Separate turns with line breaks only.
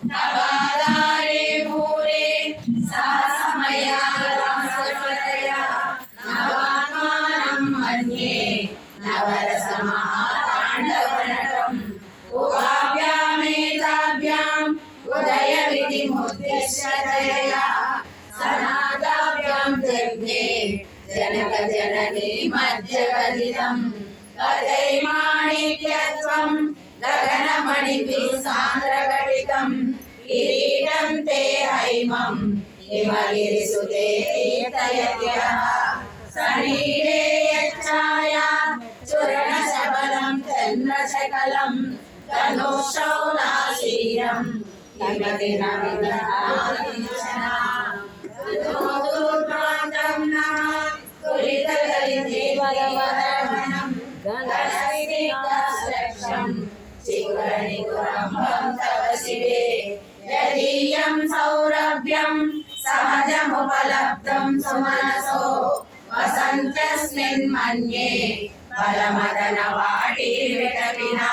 नवाधारे भूरे सहसमया रासपतया नवात्मानं मन्ये नवरसमहाताण्डवनटम् उभाभ्यामेताभ्याम् उदयविधिमुद्दिश्य दयया सनादाभ्यां जग्ने जनक जननी मध्यगदितम् कथैमाणिक्यत्वं गगनमणिभिः सान्द्रघटितं किरीटं ते हैमं हिमगिरिसुते कीर्तयत्यः सनीरे यच्छाया चूर्णशबलं चन्द्रशकलं धनुःशौलाशीरं हिमदिनविदधानीशना धनुर्द्वान्तं नः कुलितगलिदेववरवनं गणस्निग्धस्रक्षं चिकुरनिकुरम्भं तव शिवे यदीयं सौरभ्यं सहजमुपलब्धं सुमनसो वसन्त्यस्मिन् मन्ये बलमदनवाटी विटपिना